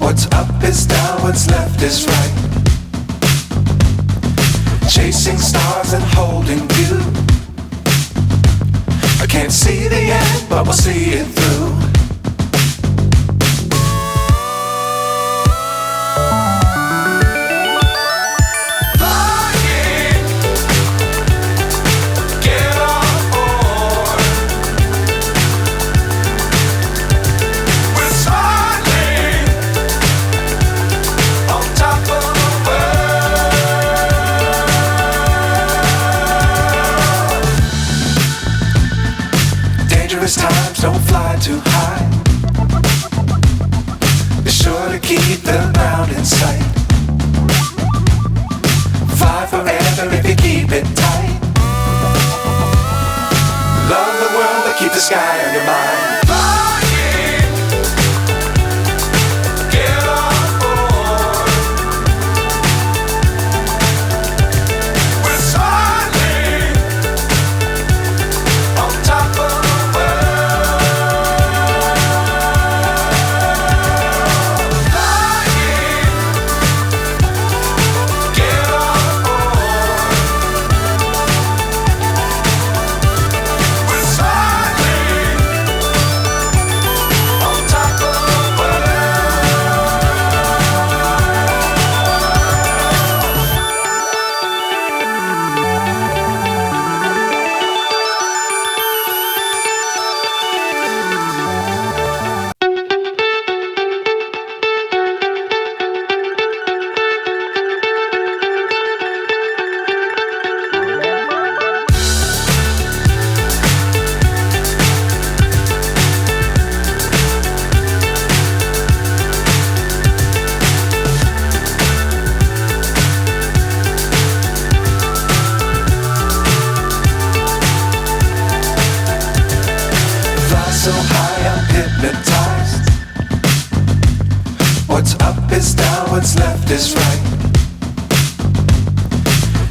What's up is down, what's left is right. Chasing stars and holding you. I can't see the end, but we'll see it through. Times don't fly too high. Be sure to keep the ground in sight. Fly forever if you keep it tight. Love the world but keep the sky on your mind. So high I'm hypnotized. What's up is down, what's left is right.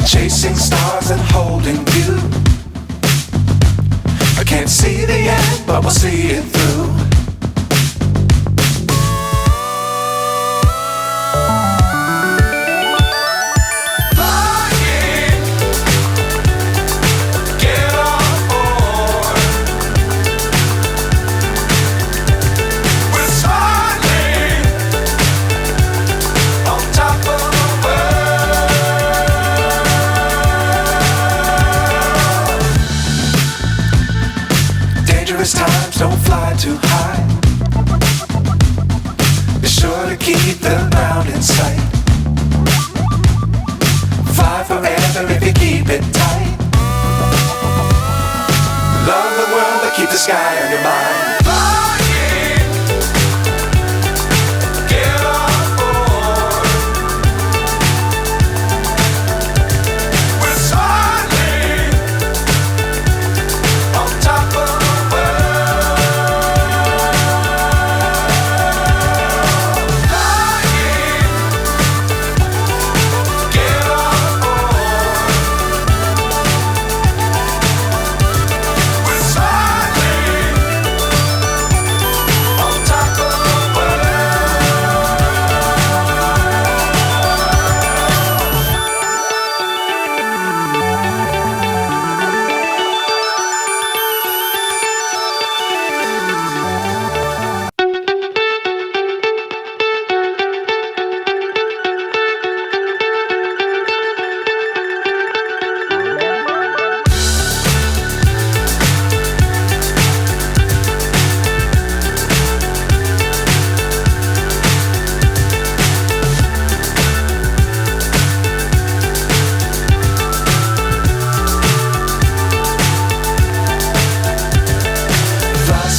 Chasing stars and holding you. I can't see the end, but we'll see it through. Times don't fly too high. Be sure to keep the ground in sight. Fly forever if you keep it tight. Love the world but keep the sky on your mind.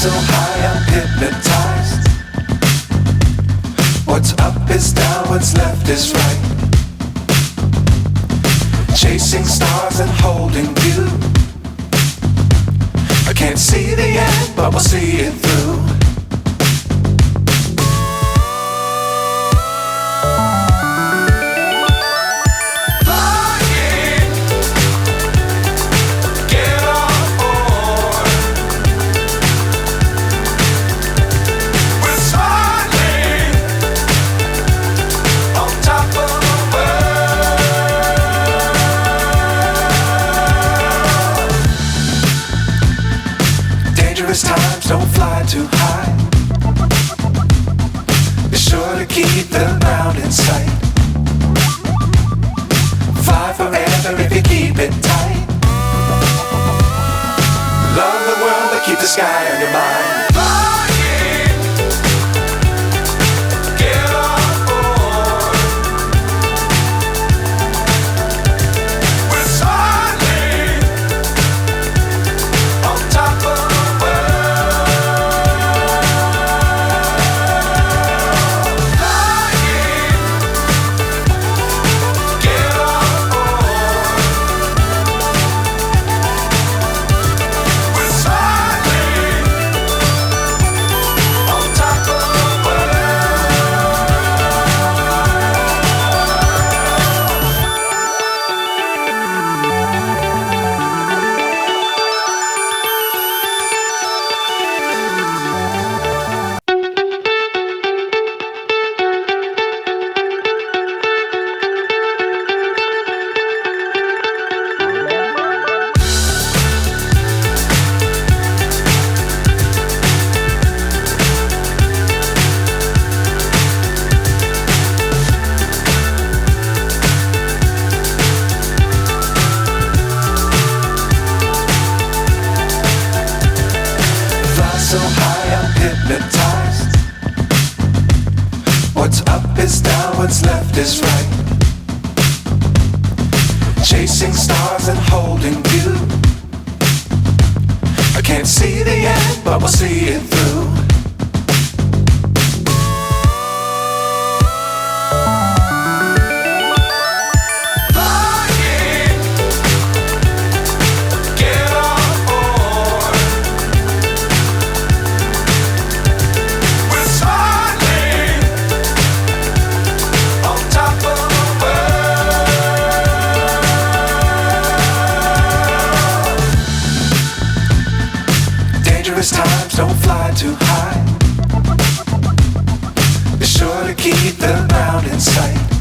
So high I'm hypnotized. What's up is down, what's left is right. Chasing stars and holding you. I can't see the end, but we'll see it through. ground in sight. Fly forever if you keep it tight. Love the world but keep the sky on your mind. Flying, get on board. We're soaring on top of the world. Flying, get on board. We're soaring on top of the world. Fly so high, I'm hypnotized. What's up is down, what's left is right. Chasing stars and holding you. I can't see the end, but we'll see it through. Flying, get on board. We're soaring on top of the world. Dangerous times, don't fly too high. Be sure to keep the ground in sight.